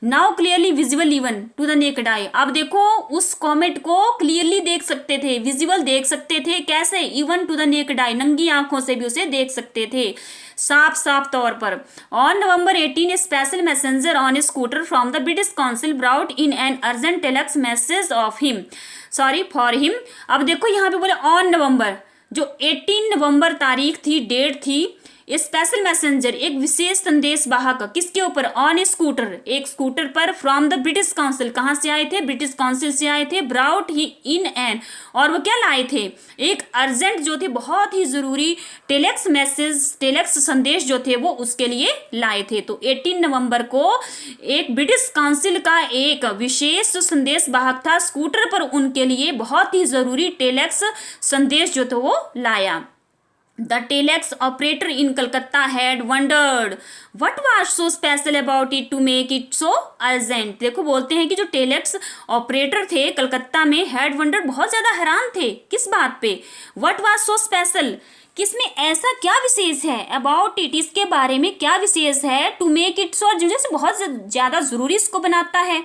S1: Now clearly visible even to the naked eye, अब देखो उस कॉमेट को क्लियरली देख सकते थे, विजिबल देख सकते थे। कैसे? Even to the naked eye, नंगी आंखों से भी उसे देख सकते थे, साफ साफ तौर पर। On November 18 A special messenger on A scooter from the British council brought in an urgent telex message of him, sorry for him. अब देखो यहाँ पे बोले ऑन नवंबर, जो 18 नवंबर तारीख थी, डेट थी, स्पेशल मैसेंजर, एक विशेष संदेश वाहक, किसके ऊपर? ऑन ए स्कूटर, एक स्कूटर पर, फ्रॉम द ब्रिटिश काउंसिल, कहाँ से आए थे? ब्रिटिश काउंसिल से आए थे। ब्राउट ही इन एन, और वो क्या लाए थे? एक अर्जेंट जो थे, बहुत ही जरूरी टेलेक्स मैसेज, टेलेक्स संदेश जो थे वो उसके लिए लाए थे। तो 18 नवंबर को एक ब्रिटिश काउंसिल का एक विशेष संदेश वाहक था, स्कूटर पर उनके लिए बहुत ही जरूरी टेलेक्स संदेश जो था वो लाया। The telex operator in Calcutta had wondered what was so special about it to make it so urgent। देखो बोलते हैं कि जो टेलेक्स ऑपरेटर थे कलकत्ता में, had wondered, बहुत ज्यादा हैरान थे। किस बात पे? What was so special, किसमें ऐसा क्या विशेष है? About it, इसके बारे में क्या विशेष है? To make it so, जैसे बहुत ज्यादा जरूरी इसको बनाता है।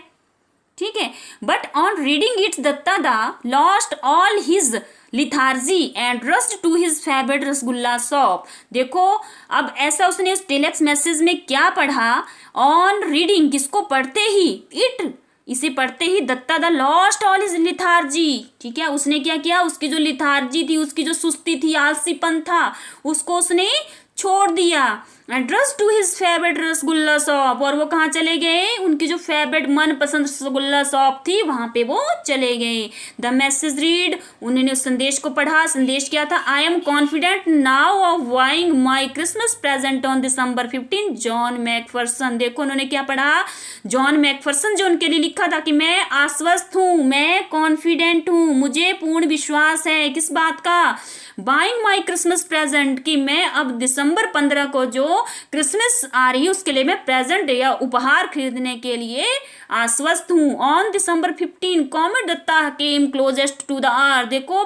S1: ठीक है, but on reading its Dattada lost all his lethargy and rushed to his favourite rasgulla shop. देखो अब ऐसा उसने उस टेलेक्स मैसेज में क्या पढ़ा? ऑन रीडिंग, किसको पढ़ते ही? इट, इसे पढ़ते ही दत्तादा लॉस्ट ऑल हिज लिथार्जी। ठीक है, उसने क्या किया? उसकी जो लिथार्जी थी, उसकी जो सुस्ती थी, आलसीपन था, उसको उसने छोड़ दिया। Address to his favourite rasgulla shop, और वो कहाँ चले गए? उनकी जो फेवरेट मनपसंद रसगुल्ला शॉप थी वहां पे वो चले गए। द मैसेज रीड, उन्होंने उस संदेश को पढ़ा। संदेश क्या था? I am confident now of buying my Christmas present on December 15, John McPherson. देखो उन्होंने क्या पढ़ा? जॉन मैकफरसन जो उनके लिए लिखा था कि मैं आश्वस्त हूँ, मैं कॉन्फिडेंट हूँ, मुझे पूर्ण विश्वास है। किस बात का? बाइंग माई क्रिसमस प्रेजेंट, कि मैं अब दिसंबर 15 को जो क्रिसमस आ रही है उसके लिए मैं प्रेजेंट या उपहार खरीदने के लिए आश्वस्त हूँ। On December 15 comet Datta came closest to the earth. देखो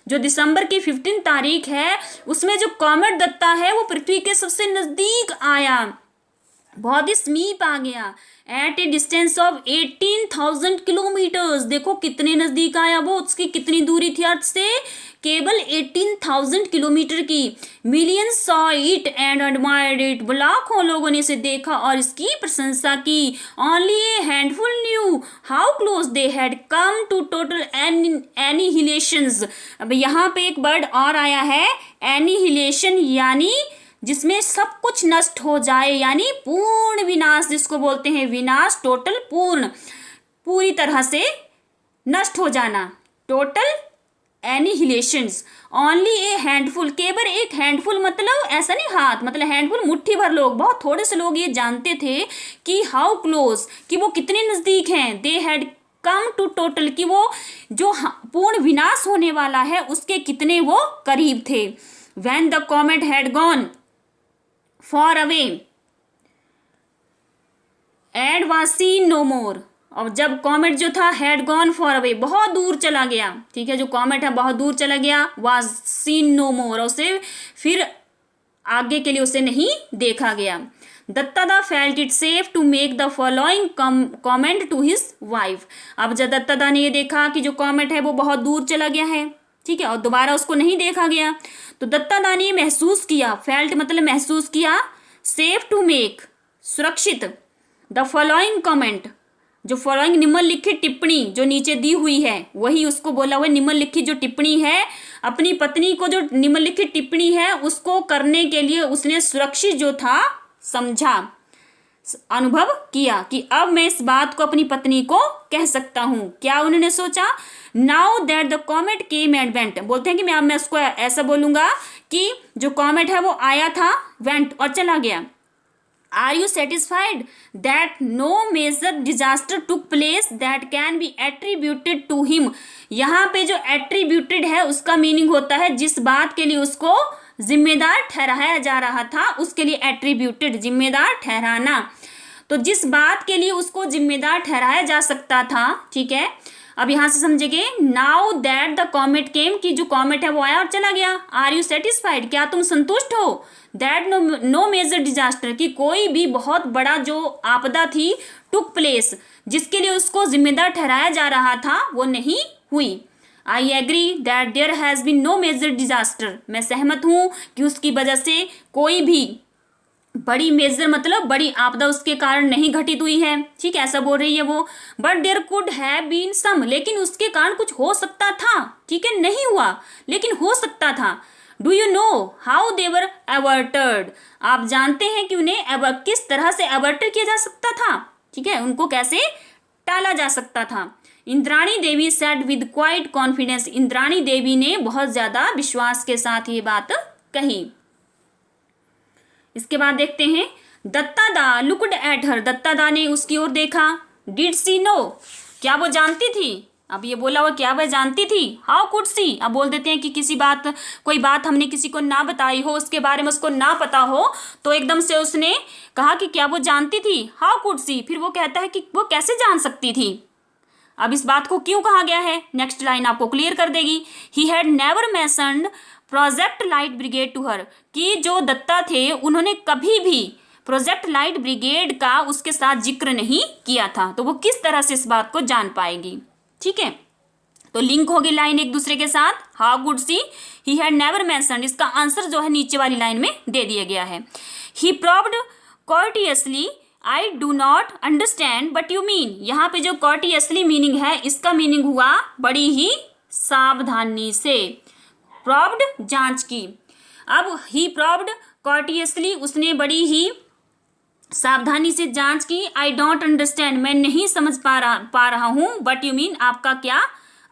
S1: जो दिसंबर की 15 तारीख है उसमें जो कॉमेट दत्ता है वो पृथ्वी के सबसे नजदीक आया। बहुत ही समीप आ गया। At a distance of 18,000 kilometres, देखो कितने नजदीक आया वो, उसकी कितनी दूरी थी अर्थ से, केवल 18,000 किलोमीटर की। Millions saw it and admired it, लाखों लोगों ने इसे देखा और इसकी प्रशंसा की। Only a handful knew how close they had come to total annihilations. अब यहाँ पे एक वर्ड और आया है, एनिहिलेशन, यानी जिसमें सब कुछ नष्ट हो जाए, यानी पूर्ण विनाश जिसको बोलते हैं, विनाश, टोटल, पूर्ण, पूरी तरह से नष्ट हो जाना, टोटल एनिहिलेशंस। ओनली ए हैंडफुल, केवल एक हैंडफुल, मतलब ऐसा नहीं हाथ, मतलब हैंडफुल मुट्ठी भर लोग, बहुत थोड़े से लोग ये जानते थे कि हाउ क्लोज, कि वो कितने नजदीक हैं, they had come to total, कि वो जो पूर्ण विनाश होने वाला है उसके कितने वो करीब थे। When the comet had gone far away and was seen no more, और जब कॉमेट जो था हैड गॉन फॉर अवे, बहुत दूर चला गया, ठीक है, जो कॉमेट है बहुत दूर चला गया, वाज सीन नो मोर, उसे फिर आगे के लिए उसे नहीं देखा गया। Dattada felt it safe to make the following comment to his wife. अब जब दत्तादा ने ये देखा कि जो कॉमेट है वो बहुत दूर चला गया है, ठीक है, और दोबारा उसको नहीं देखा गया, तो दत्तादा ने महसूस किया, फेल्ट मतलब महसूस किया, सेफ टू मेक सुरक्षित, द फॉलोइंग कमेंट, जो फॉलोइंग निम्नलिखित टिप्पणी जो नीचे दी हुई है, वही उसको बोला हुआ निम्नलिखित जो टिप्पणी है, अपनी पत्नी को जो निम्नलिखित टिप्पणी है उसको करने के लिए उसने सुरक्षित जो था समझा, अनुभव किया कि अब मैं इस बात को अपनी पत्नी को कह सकता हूं। क्या उन्होंने सोचा, now that the comet came and went, बोलते हैं कि मैं उसको ऐसा बोलूंगा कि जो कॉमेट है वो आया था, वेंट और चला गया। Are you satisfied that no major disaster took place that can be attributed to him. यहाँ पे जो एट्रीब्यूटेड है उसका मीनिंग होता है जिस बात के लिए उसको जिम्मेदार ठहराया जा रहा था, उसके लिए एट्रीब्यूटेड, जिम्मेदार ठहराना, तो जिस बात के लिए उसको जिम्मेदार ठहराया जा सकता था, ठीक है। अब यहां से समझेंगे, नाउ दैट द कॉमेट केम, कि जो कॉमेट है वो आया और चला गया। आर यू सेटिस्फाइड, क्या तुम संतुष्ट हो, दैट नो मेजर डिजास्टर, कि कोई भी बहुत बड़ा जो आपदा थी, टुक प्लेस, जिसके लिए उसको जिम्मेदार ठहराया जा रहा था, वो नहीं हुई। I agree that there has been no major disaster, मैं सहमत हूँ कि उसकी वजह से कोई भी बड़ी मेजर मतलब बड़ी आपदा उसके कारण नहीं घटित हुई है, ठीक है, ऐसा बोल रही है वो। But there could have been some, लेकिन उसके कारण कुछ हो सकता था, ठीक है, नहीं हुआ लेकिन हो सकता था। Do you know how they were averted, आप जानते हैं कि उन्हें किस तरह से अवर्टेड किया जा सकता था, ठीक है, उनको कैसे टाला जा सकता था। Indrani Devi said with quite confidence, Indrani Devi ने बहुत ज्यादा विश्वास के साथ ये बात कही। इसके बाद देखते हैं, दत्तादा लुक्ड एट हर, दत्तादा ने उसकी ओर देखा। डिड सी नो, क्या वो जानती थी, अब ये बोला हुआ क्या वह जानती थी, हाउ कुड सी, अब बोल देते हैं कि किसी बात, कोई बात हमने किसी को ना बताई हो, उसके बारे में उसको ना पता हो, तो एकदम से उसने कहा कि क्या वो जानती थी, हाउ कुड सी, फिर वो कहता है कि वो कैसे जान सकती थी। अब इस बात को क्यों कहा गया है, नेक्स्ट लाइन आपको क्लियर कर देगी। He had never mentioned project light brigade to her, कि जो दत्ता थे उन्होंने कभी भी प्रोजेक्ट लाइट ब्रिगेड का उसके साथ जिक्र नहीं किया था, तो वो किस तरह से इस बात को जान पाएगी, ठीक है। तो लिंक होगी लाइन एक दूसरे के साथ, how good see, he had never mentioned, इसका आंसर जो है नीचे वाली लाइन में दे दिया गया है। He probed courteously, I do not understand but you mean, यहाँ पे जो कोर्टियसली मीनिंग है इसका मीनिंग हुआ बड़ी ही सावधानी से, प्रोब्ड जांच की। अब ही प्रोब्ड कोर्टियसली, उसने बड़ी ही सावधानी से जांच की। आई डोंट अंडरस्टैंड, मैं नहीं समझ पा रहा हूं, बट यू मीन, आपका क्या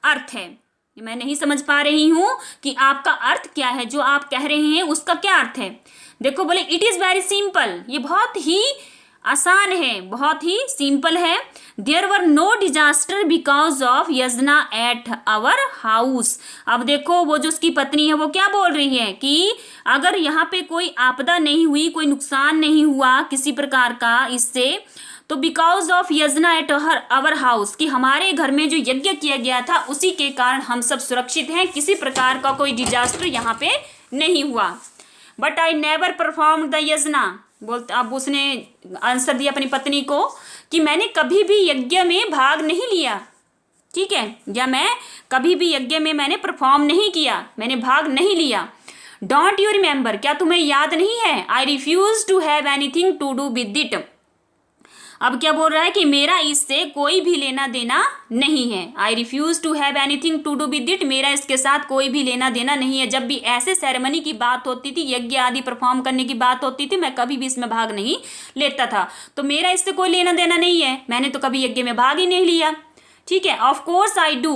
S1: अर्थ है, मैं नहीं समझ पा रही हूं कि आपका अर्थ क्या है, जो आप कह रहे हैं उसका क्या अर्थ है। देखो बोले इट इज वेरी सिंपल, ये बहुत ही आसान है, बहुत ही सिंपल है। There were no disaster because of yajna at our house. अब देखो वो जो उसकी पत्नी है वो क्या बोल रही है कि अगर यहाँ पे कोई आपदा नहीं हुई, कोई नुकसान नहीं हुआ किसी प्रकार का इससे, तो because of yajna at our house, कि हमारे घर में जो यज्ञ किया गया था उसी के कारण हम सब सुरक्षित हैं, किसी प्रकार का कोई डिजास्टर यहाँ पे नहीं हुआ। But I never perform the यजना, बोलते, अब उसने आंसर दिया अपनी पत्नी को कि मैंने कभी भी यज्ञ में भाग नहीं लिया, ठीक है, या मैं कभी भी यज्ञ में मैंने परफॉर्म नहीं किया, मैंने भाग नहीं लिया। डोंट यू रिमेंबर, क्या तुम्हें याद नहीं है? I refuse to have anything to do with it. अब क्या बोल रहा है कि मेरा इससे कोई भी लेना देना नहीं है। I refuse to have anything to do with it, मेरा इसके साथ कोई भी लेना देना नहीं है। जब भी ऐसे सेरेमनी की बात होती थी, यज्ञ आदि परफॉर्म करने की बात होती थी, मैं कभी भी इसमें भाग नहीं लेता था। तो मेरा इससे कोई लेना देना नहीं है, मैंने तो कभी यज्ञ में भाग ही नहीं लिया, ठीक है। ऑफ कोर्स आई डू,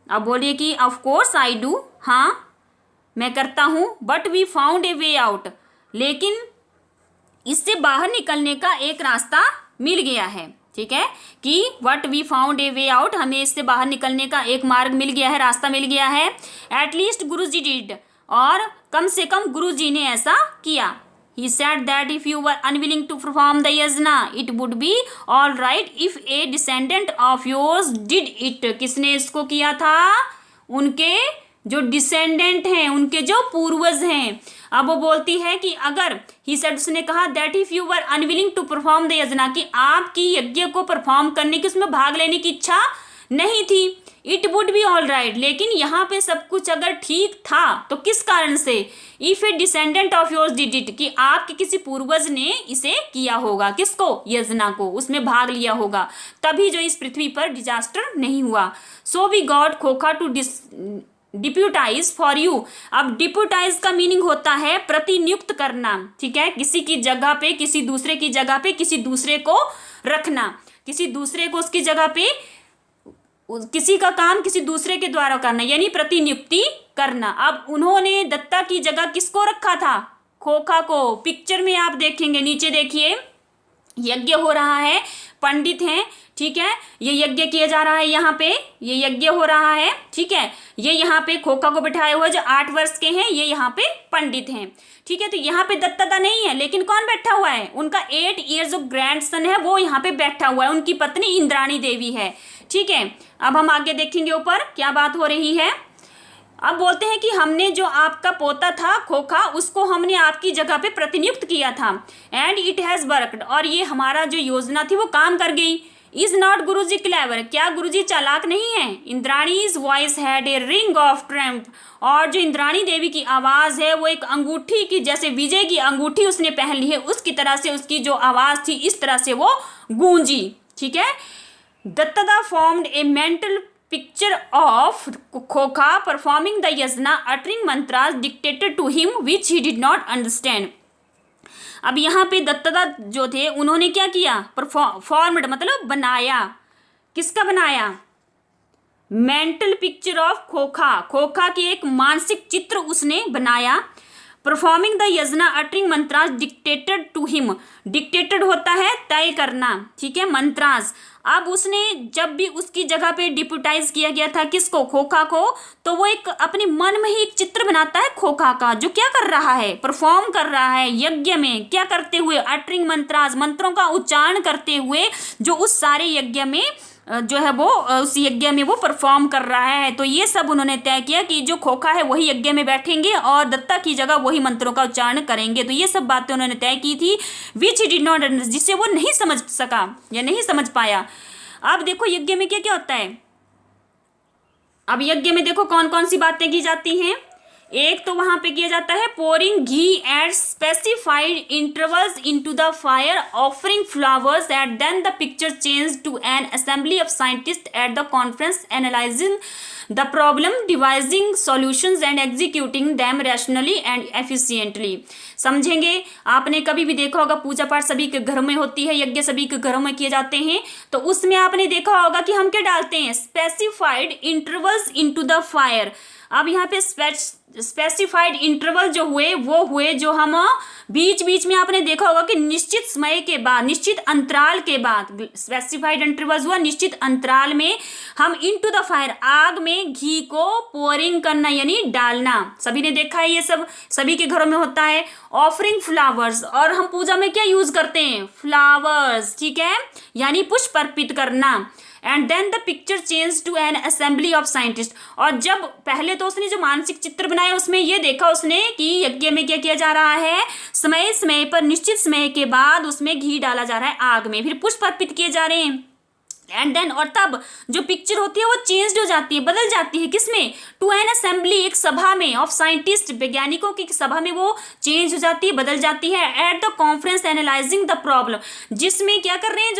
S1: अब बोलिए कि ऑफ कोर्स आई डू, हाँ मैं करता हूं। But we found a way out, लेकिन इससे बाहर निकलने का एक रास्ता मिल गया है, ठीक है, कि what we found a way out, हमें इससे बाहर निकलने का एक मार्ग मिल गया है, रास्ता मिल गया है। एटलीस्ट गुरुजी डिड, और कम से कम गुरुजी ने ऐसा किया। He said that if you were unwilling to perform the yajna, it would be all right if a descendant of yours did it. किसने इसको किया था? उनके जो डिसेंडेंट हैं, उनके जो पूर्वज हैं। अब वो बोलती है कि अगर ही said, उसने कहा that if you were unwilling to perform the yajna, कि आपकी यज्ञ को परफॉर्म करने की, उसमें भाग लेने की इच्छा नहीं थी। It would be all right, लेकिन यहाँ पे सब कुछ अगर ठीक था तो किस कारण से? If A descendant of yours did it, कि आपके किसी पूर्वज ने इसे किया होगा, किसको? यजना को, उसमें भाग लिया होगा, तभी जो इस पृथ्वी पर डिजास्टर नहीं हुआ। सो वी गॉट खोखा टू डिप्यूटाइज फॉर यू। अब डिप्यूटाइज का मीनिंग होता है प्रतिनियुक्त करना, ठीक है, किसी की जगह पे, किसी दूसरे की जगह पे किसी दूसरे को रखना, किसी दूसरे को उसकी जगह पे, किसी का काम किसी दूसरे के द्वारा करना, यानी प्रतिनियुक्ति करना। अब उन्होंने दत्ता की जगह किसको रखा था? खोखा को। पिक्चर में आप देखेंगे, नीचे देखिए, यज्ञ हो रहा है, पंडित हैं, ठीक है, ये यज्ञ किया जा रहा है, यहाँ पे ये यज्ञ हो रहा है, ठीक है, ये यहाँ पे खोखा को बिठाए हुए जो 8 वर्ष के हैं, ये यहाँ पे पंडित हैं, ठीक है। तो यहाँ पे दत्ता नहीं है, लेकिन कौन बैठा हुआ है? उनका 8 ईयर्स जो ग्रैंड सन है वो यहाँ पे बैठा हुआ है, उनकी पत्नी इंद्राणी देवी है, ठीक है। अब हम आगे देखेंगे ऊपर क्या बात हो रही है। अब बोलते हैं कि हमने जो आपका पोता था खोखा, उसको हमने आपकी जगह पे प्रतिनियुक्त किया था, एंड इट हैज वर्कड, और ये हमारा जो योजना थी वो काम कर गई। इज नॉट गुरुजी क्लेवर, क्या गुरुजी चालाक नहीं है? Indrani's voice had a ring of triumph, और जो इंद्राणी देवी की आवाज है वो एक अंगूठी की, जैसे विजय की अंगूठी उसने पहन ली है, उसकी तरह से उसकी जो आवाज थी इस तरह से वो गूंजी, ठीक है। Datta formed a mental picture of Khokha performing the yajna, uttering mantras dictated to him which he did not understand. अब यहाँ पे दत्ता जो थे उन्होंने क्या किया? फॉर्म्ड मतलब बनाया, किसका बनाया? मेंटल पिक्चर ऑफ खोखा, खोखा की एक मानसिक चित्र उसने बनाया। Performing the yajna, uttering mantras dictated to him, dictated होता है तय करना, ठीक है, मंत्रास। अब उसने जब भी उसकी जगह पे डिप्यूटाइज किया गया था किसको? खोखा को, तो वो एक अपने मन में ही एक चित्र बनाता है खोखा का, जो क्या कर रहा है? परफॉर्म कर रहा है यज्ञ में, क्या करते हुए? अटरिंग मंत्रास, मंत्रों का उच्चारण करते हुए, जो उस सारे यज्ञ में जो है वो उस यज्ञ में वो परफॉर्म कर रहा है। तो ये सब उन्होंने तय किया कि जो खोखा है वही यज्ञ में बैठेंगे और दत्ता की जगह वही मंत्रों का उच्चारण करेंगे। तो ये सब बातें उन्होंने तय की थी, विच ही डिड नॉट अंडरस्टैंड, जिससे वो नहीं समझ सका या नहीं समझ पाया। अब देखो यज्ञ में क्या क्या होता है। अब यज्ञ में देखो कौन कौन सी बातें की जाती हैं। एक तो वहां पे किया जाता है pouring ghee at specified intervals into the fire, offering flowers, at then the picture change to an assembly of scientist at the conference, analysing the problem, devising solutions and executing them rationally and efficiently. समझेंगे, आपने कभी भी देखा होगा पूजा पाठ सभी के घरों में होती है, यज्ञ सभी के घरों में किए जाते हैं, तो उसमें आपने देखा होगा कि हम क्या डालते हैं? Specified intervals into the fire. अब यहाँ पे स्पेसिफाइड इंटरवल जो हुए वो हुए जो हम बीच बीच में, आपने देखा होगा कि निश्चित समय के बाद, निश्चित अंतराल के बाद, स्पेसिफाइड इंटरवल्स हुआ निश्चित अंतराल में हम इनटू द फायर, आग में घी को पोरिंग करना यानी डालना। सभी ने देखा है, ये सब सभी के घरों में होता है। ऑफरिंग फ्लावर्स, और हम पूजा में क्या यूज करते हैं? फ्लावर्स, ठीक है, यानी पुष्प अर्पित करना। And then the picture change to an assembly of scientist. और जब पहले तो उसने जो मानसिक चित्र बनाया उसमें ये देखा उसने कि यज्ञ में क्या किया जा रहा है, समय समय पर निश्चित समय के बाद उसमें घी डाला जा रहा है आग में, फिर पुष्प अर्पित किए जा रहे हैं। एंड देन और तब जो पिक्चर होती है वो चेंज हो जाती है, बदल जाती है, किसमें, टू एन असेंबली, एक सभा में, ऑफ साइंटिस्ट, वैज्ञानिकों की सभा में वो चेंज हो जाती है, बदल जाती है। Eight the conference analysing the problem, जिसमें क्या कर रहे हैं,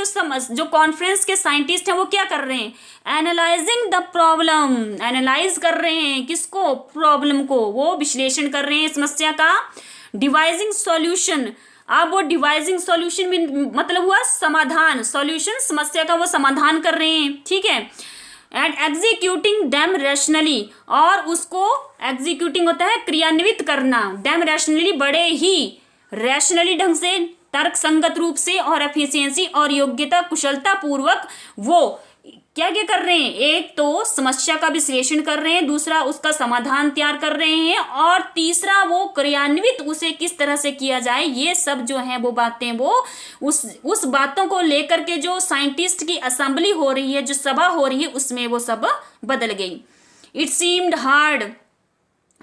S1: जो कॉन्फ्रेंस के साइंटिस्ट हैं वो क्या कर रहे हैं, एनालाइजिंग द प्रॉब्लम, एनालाइज कर रहे हैं किसको, प्रॉब्लम को, वो विश्लेषण कर रहे हैं समस्या का। डिवाइजिंग सॉल्यूशन, अब वो डिवाइजिंग सॉल्यूशन में मतलब हुआ समाधान, सॉल्यूशन समस्या का वो समाधान कर रहे हैं, ठीक है। एंड एग्जीक्यूटिंग देम रैशनली, और उसको एग्जीक्यूटिंग होता है क्रियान्वित करना, देम रैशनली, बड़े ही रैशनली ढंग से, तर्क संगत रूप से, और एफिशिएंसी और योग्यता कुशलता पूर्वक वो क्या क्या कर रहे हैं, एक तो समस्या का विश्लेषण कर रहे हैं, दूसरा उसका समाधान तैयार कर रहे हैं, और तीसरा वो क्रियान्वित उसे किस तरह से किया जाए, ये सब जो है वो बातें, वो उस बातों को लेकर के जो साइंटिस्ट की असेंबली हो रही है, जो सभा हो रही है, उसमें वो सब बदल गई। It seemed hard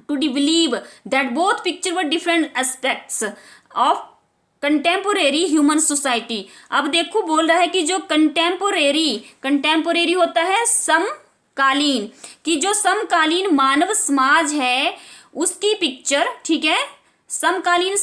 S1: to believe that both picture were different aspects of contemporary human society. अब देखो बोल रहा है कि जो कंटेम्पोरेरी होता है समकालीन, कि जो समकालीन मानव समाज है उसकी पिक्चर, ठीक है, समकालीन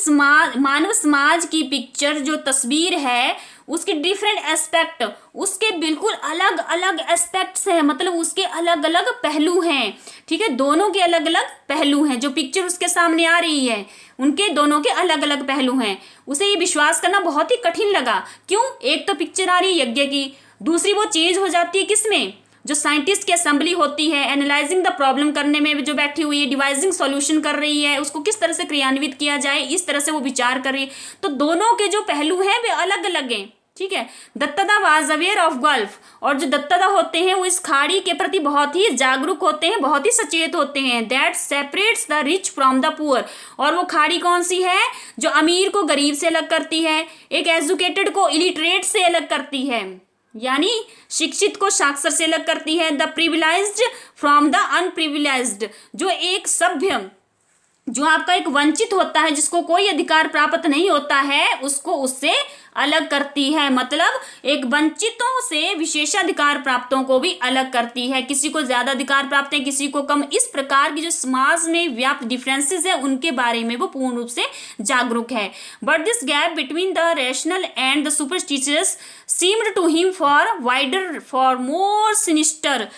S1: मानव समाज की पिक्चर जो तस्वीर है उसके डिफरेंट एस्पेक्ट, उसके बिल्कुल अलग अलग एस्पेक्ट्स हैं, मतलब उसके अलग अलग पहलू हैं, ठीक है, दोनों के अलग अलग पहलू हैं, जो पिक्चर उसके सामने आ रही है उनके दोनों के अलग अलग पहलू हैं। उसे ये विश्वास करना बहुत ही कठिन लगा, क्यों, एक तो पिक्चर आ रही है यज्ञ की, दूसरी वो चेंज हो जाती है किसमें, जो साइंटिस्ट की असेंबली होती है, एनालाइजिंग द प्रॉब्लम करने में जो बैठी हुई है, डिवाइजिंग सॉल्यूशन कर रही है, उसको किस तरह से क्रियान्वित किया जाए, इस तरह से वो विचार कर रही है, तो दोनों के जो पहलू हैं वे अलग अलग हैं, ठीक है। दत्तादा वाज अवेयर ऑफ गल्फ, और जो दत्तादा होते हैं वो इस खाड़ी के प्रति बहुत ही जागरूक होते हैं, बहुत ही सचेत होते हैं। That separates the rich from the poor, और वो खाड़ी कौन सी है, जो अमीर को गरीब से अलग करती है, एक एजुकेटेड को इलिटरेट से अलग करती है, यानी शिक्षित को साक्षर से अलग करती है। द प्रिविलाइज्ड फ्रॉम द अनप्रिविलाइज्ड, जो एक सभ्य, जो आपका एक वंचित होता है, जिसको कोई अधिकार प्राप्त नहीं होता है, उसको उससे अलग करती है, मतलब एक वंचितों से विशेषाधिकार प्राप्तों को भी अलग करती है, किसी को ज्यादा अधिकार प्राप्त है, किसी को कम, इस प्रकार की जो समाज में व्याप्त डिफरेंसेस है उनके बारे में वो पूर्ण रूप से जागरूक है। But this gap between the rational and the superstitious seemed to him far wider far more sinister.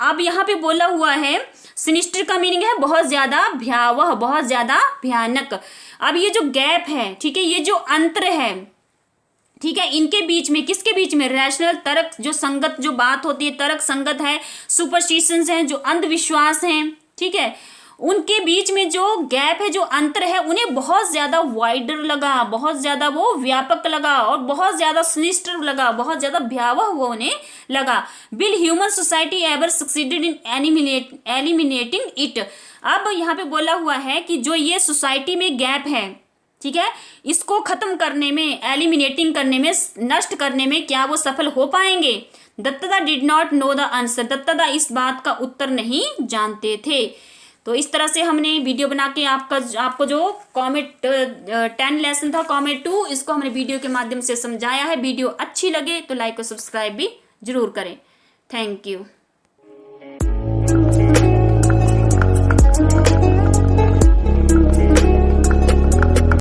S1: अब यहाँ पे बोला हुआ है, सिनिस्टर का मीनिंग है बहुत ज्यादा भयावह, बहुत ज्यादा भयानक। अब ये जो गैप है, ठीक है, ये जो अंतर है, ठीक है, इनके बीच में, किसके बीच में, रैशनल, तर्क जो संगत जो बात होती है, तर्क संगत है, सुपरस्टिशंस हैं, जो अंधविश्वास हैं, ठीक है, उनके बीच में जो गैप है, जो अंतर है, उन्हें बहुत ज्यादा वाइडर लगा, बहुत ज्यादा वो व्यापक लगा, और बहुत ज्यादा सिनिस्टर लगा, बहुत ज्यादा भयावह वो उन्हें लगा। Will human society ever succeeded in eliminating it. अब यहाँ पे बोला हुआ है कि जो ये सोसाइटी में गैप है, ठीक है, इसको खत्म करने में, एलिमिनेटिंग करने में, नष्ट करने में क्या वो सफल हो पाएंगे। Dattada did not know the answer, Dattada इस बात का उत्तर नहीं जानते थे। तो इस तरह से हमने वीडियो बना के आपको जो कॉमेट 10 लेसन था, कॉमेट 2, इसको हमने वीडियो के माध्यम से समझाया है। वीडियो अच्छी लगे तो लाइक और सब्सक्राइब भी जरूर करें। Thank you.